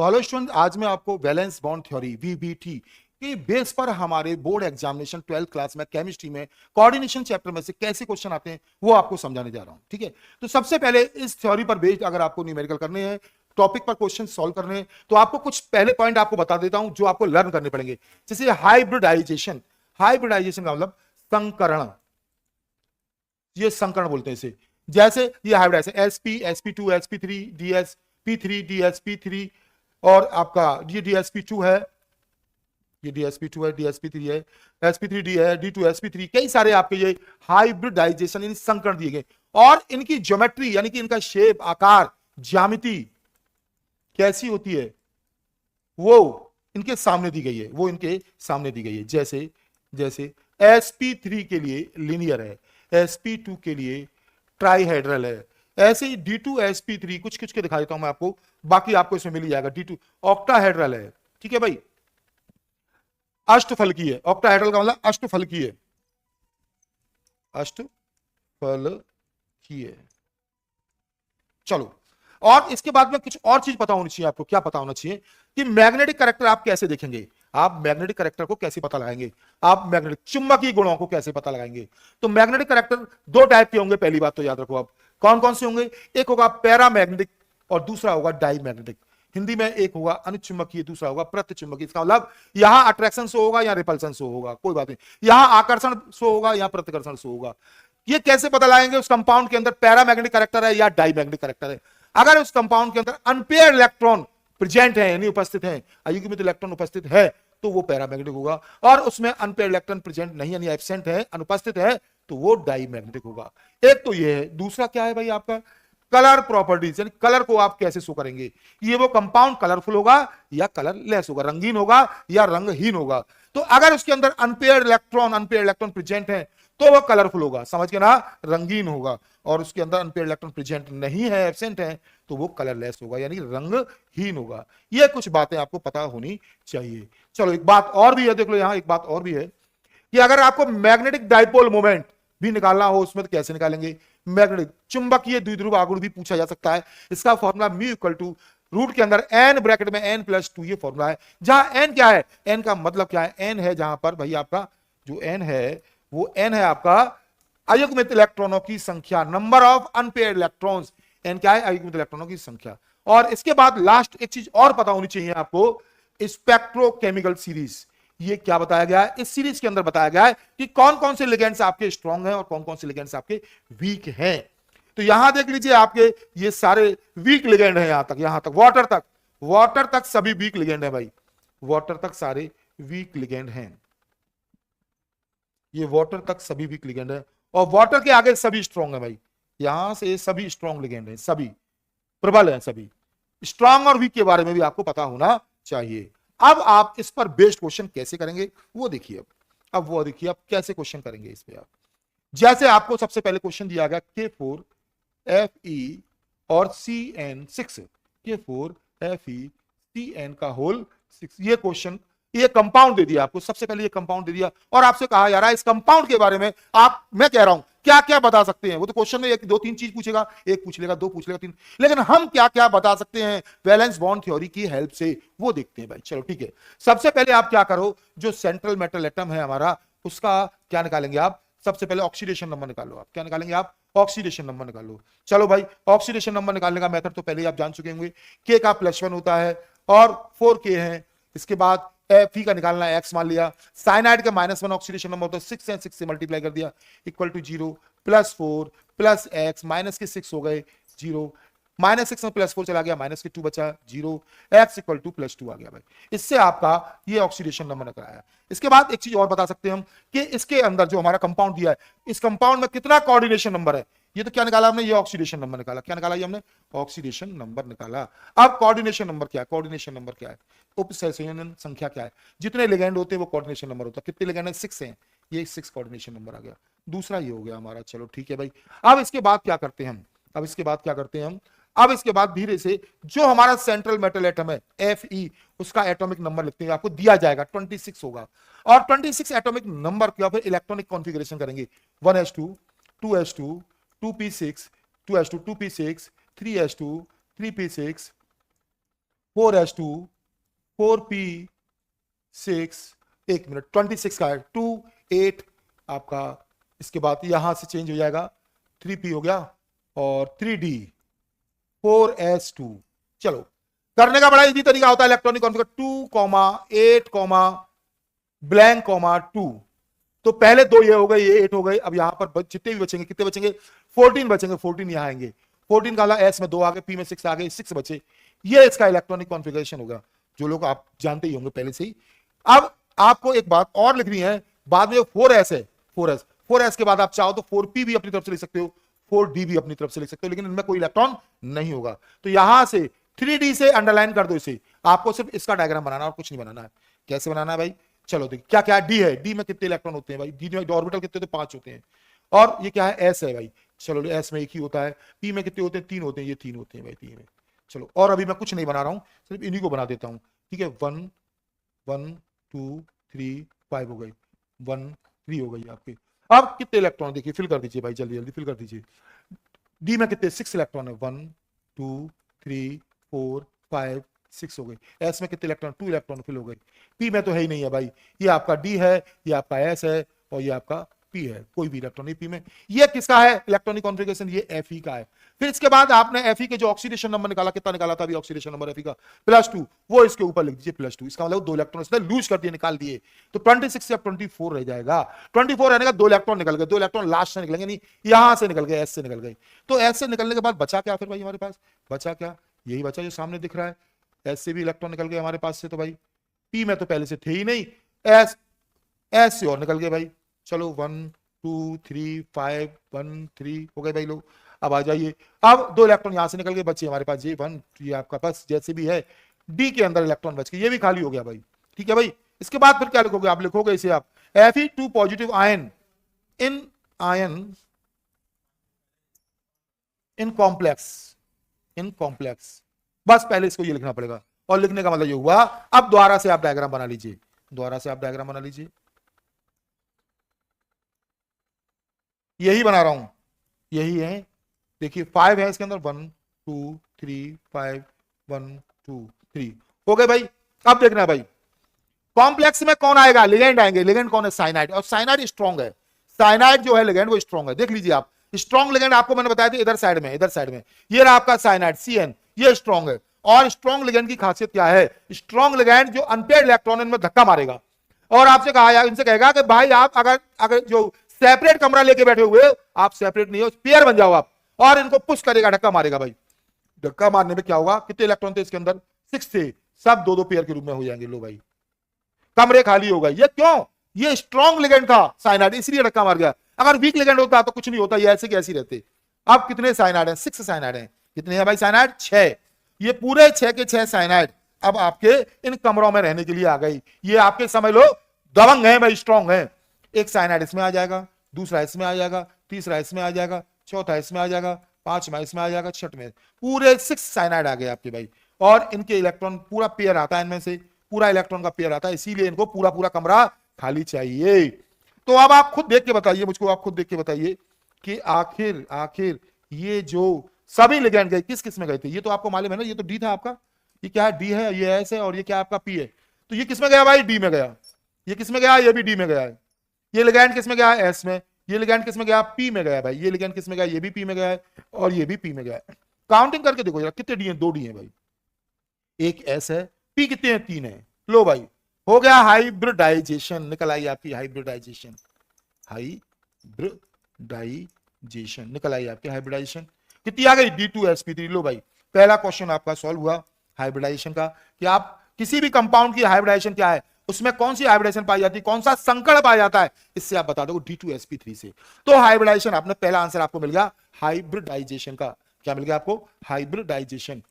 तो hello student, आज मैं आपको वैलेंस बॉन्ड थ्योरी वीबीटी के बेस पर हमारे बोर्ड एग्जामिनेशन 12th क्लास में केमिस्ट्री में कोऑर्डिनेशन चैप्टर में से कैसे क्वेश्चन आते हैं वो आपको समझाने जा रहा हूं। ठीक है, तो सबसे पहले इस थ्योरी पर बेस्ड अगर आपको न्यूमेरिकल करने हैं, टॉपिक पर क्वेश्चन सॉल्व करने हैं, तो आपको कुछ पहले पॉइंट आपको बता देता हूं जो आपको लर्न करने पड़ेंगे। जैसे हाइब्रिडाइजेशन, हाइब्रिडाइजेशन का मतलब संकरण, ये संकरण बोलते हैं इसे। जैसे ये hybridisation sp sp2 sp3 dsp3 dsp3 और आपका ये dsp2 है, ये dsp2 है, dsp3 है, sp3d है, d2sp3, कई सारे आपके ये हाइब्रिडाइजेशन इन संकरण दिए गए और इनकी ज्योमेट्री यानी कि इनका शेप, आकार, ज्यामिति कैसी होती है वो इनके सामने दी गई है, वो इनके सामने दी गई है। जैसे जैसे sp3 के लिए लीनियर है, sp2 के लिए ट्राईहेड्रल है, ऐसे ही d2sp3 कुछ कुछ के दिखा देता हूं मैं आपको, बाकी आपको इसमें मिल जाएगा। d2 ऑक्टाहेड्रल है, ठीक है भाई, अष्टफलकी है। ऑक्टाहेड्रल का मतलब अष्टफलकी है, अष्टफलकी है। चलो, और इसके बाद में कुछ और चीज पता होनी चाहिए आपको। क्या पता होना चाहिए कि मैग्नेटिक कैरेक्टर आप कैसे देखेंगे, आप मैग्नेटिक कैरेक्टर को कैसे पता लगाएंगे, आप मैग्नेटिक चुंबकीय गुणों को कैसे पता लगाएंगे। तो मैग्नेटिक कैरेक्टर दो टाइप के होंगे, पहली बात तो याद रखो आप। कौन कौन से होंगे? एक होगा पैरामैग्नेटिक और दूसरा होगा डाईमैग्नेटिक। हिंदी में एक होगा अनुचुंबकीय, दूसरा होगा प्रतिचुंबकीय। इसका मतलब यहां अट्रैक्शन शो होगा या रिपल्सन शो होगा, कोई बात नहीं, यहां आकर्षण शो होगा या प्रतिकर्षण शो होगा। ये कैसे पता लगाएंगे उस कंपाउंड के अंदर पैरामैग्नेटिक कैरेक्टर है या डाईमैग्नेटिक कैरेक्टर है। अगर उस कंपाउंड के अंदर अनपेयर्ड इलेक्ट्रॉन प्रेजेंट है यानी उपस्थित है, अयुग्मित इलेक्ट्रॉन उपस्थित है, तो वो पैरामैग्नेटिक होगा। और उसमें अनपेयर्ड इलेक्ट्रॉन प्रेजेंट नहीं यानी एब्सेंट है, अनुपस्थित है, तो वो डाईमैग्नेटिक होगा। एक तो ये है। दूसरा क्या है भाई आपका? कलर प्रॉपर्टीज, यानी कलर को आप कैसे शो करेंगे। ये वो कंपाउंड कलरफुल होगा या कलरलेस होगा, रंगीन होगा या रंगहीन होगा। तो अगर उसके अंदर अनपेयर्ड इलेक्ट्रॉन प्रेजेंट है तो वो कलरफुल होगा, समझ के ना, रंगीन होगा। और उसके अंदर अनपेयर्ड इलेक्ट्रॉन प्रेजेंट नहीं है, एब्सेंट है, तो वो कलरलेस होगा यानी रंगहीन होगा। ये कुछ बातें आपको पता होनी चाहिए। चलो, एक बात और भी है, देख लो यहां एक बात और भी है कि अगर आपको मैग्नेटिक डाइपोल मोमेंट भी निकालना हो उसमें तो कैसे निकालेंगे। मैग्नेटिक चुंबकीय द्विध्रुव आघूर्ण भी पूछा जा सकता है। इसका formula mu equal to root के अंदर n ब्रैकेट में n+2 ये फॉर्मूला है। जहां n क्या है, n का मतलब क्या है, n है जहां पर भाई आपका जो n है वो n है आपका अयुग्मित इलेक्ट्रॉनों की संख्या, number of unpaired electrons. n क्या है? अयुग्मित इलेक्ट्रॉनों की संख्या। और इसके बाद लास्ट एक चीज और पता होनी चाहिए आपको, स्पेक्ट्रोकेमिकल सीरीज। ये क्या बताया गया है? इस सीरीज के अंदर बताया गया है कि कौन कौन से लिगेंड्स आपके स्ट्रॉन्ग हैं और कौन कौन से लिगेंड्स आपके वीक हैं। तो यहां देख लीजिए, आपके ये सारे वीक लिगेंड हैं। यहां तक वाटर तक सभी वीक लिगेंड है भाई, वाटर तक सारे वीक लिगेंड हैं। ये वाटर तक सभी वीक लिगेंड है और वाटर के आगे सभी स्ट्रॉन्ग है भाई। यहां से सभी स्ट्रॉन्ग लिगेंड है, सभी प्रबल है। सभी स्ट्रॉन्ग और वीक के बारे में भी आपको पता होना चाहिए। अब आप इस पर बेस्ड क्वेश्चन कैसे करेंगे वो देखिए। अब वो देखिए आप कैसे क्वेश्चन करेंगे इस पे। आप जैसे आपको सबसे पहले क्वेश्चन दिया गया K4Fe और Cn6, K4Fe का होल 6, ये क्वेश्चन, ये कंपाउंड दे दिया आपको। सबसे पहले ये कंपाउंड दे दिया और आपसे कहा यार इस कंपाउंड के बारे में आप, मैं कह रहा हूं क्या क्या बता सकते हैं। वो तो क्वेश्चन में एक दो तीन चीज पूछेगा, एक पूछ लेगा, दो पूछ लेगा, तीन, लेकिन हम क्या क्या बता सकते हैं वैलेंस बॉन्ड थ्योरी की हेल्प से, वो देखते हैं भाई। चलो ठीक है, सबसे पहले आप क्या करो, जो सेंट्रल मेटल एटम है हमारा उसका क्या निकालेंगे आप? सबसे पहले ऑक्सीडेशन नंबर निकालो। आप क्या निकालेंगे? आप ऑक्सीडेशन नंबर निकालो। चलो भाई, ऑक्सीडेशन नंबर निकालने का मेथड तो पहले ही आप जान चुके होंगे, K का +1 होता है और 4K है। इसके बाद Fe का निकालना है, x मान लिया। साइनाइड का -1 ऑक्सीडेशन नंबर होता है, 6 है, 6 से मल्टीप्लाई कर दिया, इक्वल टू 0 +4 +x, -6 हो गए 0, -6 में +4 चला गया, -2 बचा 0, x इक्वल टू +2 आ गया भाई। इससे आपका ये ऑक्सीडेशन नंबर निकल आया। इसके बाद एक चीज और बता सकते हैं हम कि इसके अंदर जो हमारा कंपाउंड दिया है, इस कंपाउंड में कितना कोऑर्डिनेशन नंबर है। ये तो क्या निकाला हमने? ये ऑक्सीडेशन नंबर निकाला। क्या निकाला? ये हमने ऑक्सीडेशन नंबर निकाला। अब कोऑर्डिनेशन नंबर क्या है? कोऑर्डिनेशन नंबर क्या है? उपसंयोजन संख्या क्या है? जितने लिगेंड होते हैं वो कोऑर्डिनेशन नंबर होता है। कितने लिगेंड है? 6 हैं, ये 6 कोऑर्डिनेशन नंबर आ गया। दूसरा ये हो गया हमारा। चलो ठीक है भाई। अब इसके बाद क्या करते हैं हम? अब इसके बाद क्या करते हैं हम? अब इसके बाद धीरे से जो हमारा सेंट्रल मेटल एटम है Fe, उसका एटॉमिक नंबर लिखते हैं, आपको दिया जाएगा 26 होगा। और 26 एटॉमिक नंबर के फिर इलेक्ट्रॉनिक कॉन्फ़िगरेशन करेंगे, 1s2 2s2 2p6 2s2 2p6 3s2 3p6 4s2 4p6, 1 minute, 26 का है, 2 8 आपका, इसके बाद यहां से चेंज हो जाएगा, 3p हो गया और 3d 4s2। चलो, करने का बड़ा इजी तरीका होता है इलेक्ट्रॉनिक कॉन्फ़िगर, 2, 8, ब्लैंक, 2। तो पहले दो ये हो गए, ये 8 हो गए, अब यहां पर जितने भी बचेंगे, कितने बचेंगे, 14 बचेंगे, 14 यहां आएंगे, 14 का एस में 2 आ गए, पी में 6 आ गए, 6 बचे, ये इसका इलेक्ट्रॉनिक कॉन्फ़िगरेशन होगा, जो लोग आप जानते ही होंगे पहले से ही। अब आपको एक बात और लिखनी है, बाद में 4s है, 4s के बाद आप चाहो तो 4p भी अपनी तरफ से लिख सकते हो, 4d भी अपनी तरफ से लिख सकते हो, लेकिन इनमें कोई इलेक्ट्रॉन नहीं होगा। तो यहां से 3d से अंडरलाइन कर दो इसे, आपको सिर्फ इसका डायग्राम बनाना और कुछ नहीं बनाना है। कैसे बनाना है भाई, चलो देखिए, क्या क्या डी है, डी में कितने इलेक्ट्रॉन होते हैं भाई, डी में ऑर्बिटल कितने होते हैं, 5 होते हैं, और ये क्या है, एस है भाई, चलो एस में एक ही होता है, पी में कितने होते हैं, 3 होते हैं, ये 3 होते हैं भाई, 3 में। चलो, और अभी मैं कुछ नहीं बना रहा हूं, सिर्फ इन्हीं को बना देता हूं, ठीक है, 1 1 2 3 5 हो गई, 1 3 हो गई आपकी। अब कितने इलेक्ट्रॉन देखिए, फिल कर दीजिए भाई, जल्दी जल्दी फिल कर दीजिए। डी में कितने, 6 इलेक्ट्रॉन है, 1 2 3 4 5 6 हो गई। एस में कितने इलेक्ट्रॉन, 2 इलेक्ट्रॉन फिल हो गई। पी में तो है ही नहीं है भाई, ये आपका डी है, ये आपका एस है, और ये आपका पी है, कोई भी इलेक्ट्रॉन नहीं पी में। ये किसका है इलेक्ट्रॉनिक कॉन्फ़िगरेशन, ये एफ ई का है। फिर इसके बाद आपने एफ ई के जो ऑक्सीडेशन नंबर निकाला, कितना निकाला था अभी ऑक्सीडेशन नंबर एफ ई का, +2, वो इसके ऊपर लिख दीजिए +2, इसका मतलब 2 इलेक्ट्रॉन इसने लूज कर दिए, निकाल दिए, तो 26 से 24 रह जाएगा। 24 रहने का 2 इलेक्ट्रॉन निकल गए, 2 इलेक्ट्रॉन लास्ट से निकलेंगे नहीं, यहां से निकल गए, एस से निकल गए। तो एस से निकलने के बाद बचा क्या फिर भाई हमारे पास, बचा क्या, यही बचा जो सामने दिख रहा है, एस से भी इलेक्ट्रॉन निकल गए हमारे पास से, तो भाई पी में तो पहले से थे ही नहीं, एस एस से और निकल गए भाई। चलो 1 2 3 5 1 3 हो गए भाई लोग। अब आ जाइए, अब 2 इलेक्ट्रॉन यहां से निकल गए, बचे हमारे पास जे 1, ये आपका पास जैसे भी है, डी के अंदर इलेक्ट्रॉन बच गए, ये भी खाली हो गया भाई, ठीक है भाई। इसके बाद फिर क्या लिखोगे, आप लिखोगे इसे आप Fe2 positive ion in complex, बस पहले इसको ये लिखना पड़ेगा, और लिखने का मतलब ये हुआ। अब दोबारा से आप डायग्राम बना लीजिए, दोबारा से आप डायग्राम बना लीजिए, यही बना रहा हूं, यही है, देखिए 5 है इसके अंदर, 1 2 3 5 1 2 3 हो गए भाई। अब देखना भाई कॉम्प्लेक्स में कौन आएगा, लिगेंड आएंगे, लिगेंड कौन है, साइनाइड, और साइनाइड स्ट्रॉन्ग है, साइनाइड जो है लिगेंड वो स्ट्रॉन्ग है, देख लीजिए आप, स्ट्रॉन्ग लिगेंड आपको मैंने बताया था इधर साइड में, ये रहा आपका साइनाइड CN, ये स्ट्रॉन्ग है। और स्ट्रॉन्ग लिगेंड की खासियत क्या है, स्ट्रॉन्ग लिगेंड जो अनपेयर्ड इलेक्ट्रॉन इनमें धक्का मारेगा, और आपसे कहा, इनसे कहेगा कि भाई आप अगर अगर जो सेपरेट कमरा लेके बैठे हुए, आप सेपरेट नहीं हो, पेयर बन जाओ आप, और इनको पुश करेगा, धक्का मारेगा भाई। धक्का मारने में क्या होगा, कितने इलेक्ट्रॉन थे इसके अंदर, 6 थे, सब 2-2 पेयर के रूप में हो जाएंगे, लो भाई कमरे खाली हो गए। ये क्यों, ये स्ट्रॉन्ग लिगेंड था साइनाइड, इसलिए धक्का मार गया, अगर वीक लिगेंड होता तो कुछ नहीं होता, ये ऐसे के ऐसे रहते। अब कितने साइनाइड हैं, 6 साइनाइड हैं, कितने हैं भाई साइनाइड, 6, ये पूरे 6 के 6 साइनाइड अब आपके इन कमरों में रहने के लिए आ गई। ये आपके समझ लो दबंग है भाई, स्ट्रॉन्ग है। एक साइनाइड इसमें आ जाएगा, दूसरा इसमें आ जाएगा, तीसरा इसमें आ जाएगा, चौथा इसमें आ जाएगा, पांचवा इसमें आ जाएगा, छठवें, पूरे 6 साइनाइड आ गए आपके भाई। और इनके इलेक्ट्रॉन पूरा पेयर आता है, इनमें से पूरा इलेक्ट्रॉन का पेयर आता है, इसीलिए इनको पूरा पूरा कमरा खाली चाहिए। तो अब आप खुद देख के बताइए मुझको, आप खुद देख के बताइए कि आखिर आखिर ये जो सभी लिगेंड गए किस किस में गए थे, ये तो आपको मालूम है ना, ये तो डी था आपका, ये क्या है, डी है, ये एस है, और ये क्या आपका पी है, तो ये किस में गया भाई, डी में गया, ये किस में गया, ये भी डी में गया है, ये लिगेंड किस में गया, एस में, ये लिगेंड किस में गया, पी में गया भाई, ये लिगेंड किस में गया, ये भी पी में गया है, और ये भी पी में गया है। काउंटिंग करके देखो यार कितने डी हैं, 2 डी हैं भाई, एक एस है, पी कितने हैं, 3 है। लो भाई हो गया हाइब्रिडाइजेशन, निकल आई आपकी हाइब्रिडाइजेशन, हाइब्रिडाइजेशन निकल आई आपकी हाइब्रिडाइजेशन, कितनी आ गई, D2sp3। लो भाई पहला क्वेश्चन आपका सॉल्व हुआ हाइब्रिडाइजेशन का, कि आप किसी भी कंपाउंड की हाइब्रिडाइजेशन क्या है, उसमें कौन सी हाइब्रिडाइजेशन पाई जाती है, कौन सा संकड़ पाया जाता है, इससे आप बता दो D2sp3 से। तो हाइब्रिडाइजेशन आपने पहला आंसर आपको मिल गया हाइब्रिडाइजेशन का, क्या मिल गया आपको, हाइब्रिडाइजेशन,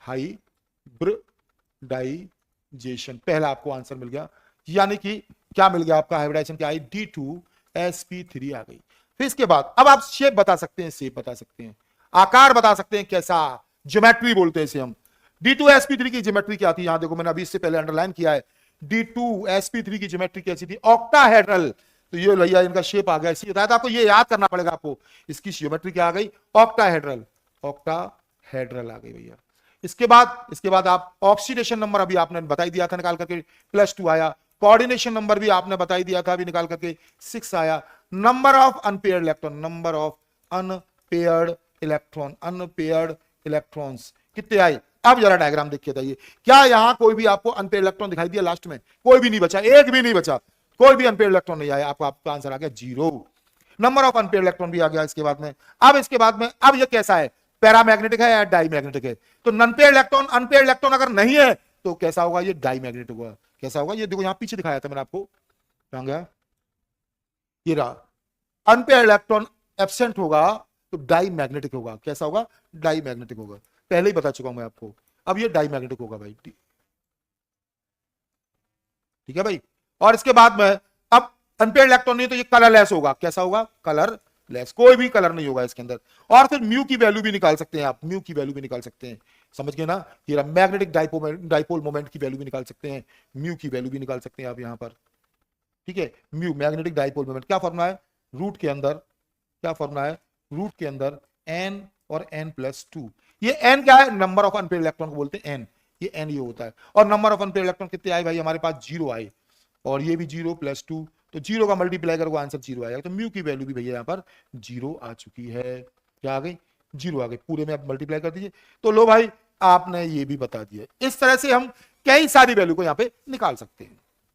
हाइब्रिडाइजेशन पहला आपको आंसर मिल गया। यानी कि क्या मिल गया आपका, हाइब्रिडाइजेशन क्या आई, D2sp3 आ गई। फिर इसके बाद अब आप शेप बता सकते हैं, शेप बता सकते हैं, आकार बता सकते हैं, कैसा, ज्योमेट्री बोलते हैं इसे हम। D2sp3 की ज्योमेट्री क्या थी, यहां देखो मैंने अभी इससे पहले अंडरलाइन किया है, D2sp3 की ज्योमेट्री कैसी थी, ऑक्टाहेड्रल। तो ये भैया इनका शेप आ गया, इसी बताया था आपको, ये याद करना पड़ेगा आपको, इसकी ज्योमेट्री क्या आ गई, ऑक्टाहेड्रल, ऑक्टाहेड्रल आ गई भैया। इसके बाद आप ऑक्सीडेशन नंबर अभी आपने बता ही दिया था निकाल करके +2 आया। कोऑर्डिनेशन नंबर भी आपने बता ही दिया था अभी निकाल करके 6 आया। नंबर ऑफ अनपेयर्ड इलेक्ट्रॉन्स कितने आए? अब जरा डायग्राम देखिए बताइए, क्या यहां कोई भी आपको अनपेयर्ड इलेक्ट्रॉन दिखाई दिया? लास्ट में कोई भी नहीं बचा, एक भी नहीं बचा, कोई भी अनपेयर्ड इलेक्ट्रॉन नहीं आया। आपका आंसर आ गया 0। नंबर ऑफ अनपेयर्ड इलेक्ट्रॉन भी आ गया इसके बाद में। अब ये कैसा है? पैरामैग्नेटिक है या डाईमैग्नेटिक है? तो अनपेयर्ड इलेक्ट्रॉन अगर नहीं है तो कैसा होगा? ये डाईमैग्नेटिक होगा। कैसा होगा? ये देखो यहां पीछे दिखाया था मैंने आपको, कहां गया? ये रहा। अनपेयर्ड इलेक्ट्रॉन एब्सेंट होगा तो डाईमैग्नेटिक होगा। कैसा होगा? डाईमैग्नेटिक होगा। पहले ही बता चुका हूं मैं आपको। अब ये डाईमैग्नेटिक होगा भाई, ठीक है भाई। और इसके बाद में अब अनपेयर्ड इलेक्ट्रॉन नहीं तो ये कलरलेस होगा। कैसा होगा? कलरलेस, कोई भी कलर नहीं होगा इसके अंदर। और फिर म्यू की वैल्यू भी निकाल सकते हैं आप, म्यू की वैल्यू भी निकाल सकते हैं, समझ गए ना? ये मैग्नेटिक डाइपोल मोमेंट की वैल्यू भी निकाल सकते हैं, म्यू की वैल्यू भी निकाल सकते हैं आप यहां पर, ठीक है। म्यू मैग्नेटिक डाइपोल मोमेंट क्या फॉर्मूला है? रूट के अंदर n और n+2। ये n क्या है? नंबर ऑफ अनपेयर्ड इलेक्ट्रॉन को बोलते हैं n। ये n ये होता है। और नंबर ऑफ अनपेयर्ड इलेक्ट्रॉन कितने आए भाई? हमारे पास 0 आए, और ये भी 0+2, तो 0 का मल्टीप्लाई करोगे आंसर 0 आएगा। तो म्यू की वैल्यू भी भैया यहाँ पर 0 आ चुकी है। क्या आ गई? 0 आ गई। पूरे में आप मल्टीप्लाई कर दीजिए। तो लो भाई, आपने ये भी बता दिया। इस तरह से हम कई सारी वैल्यू को यहाँ पे निकाल सकते हैं।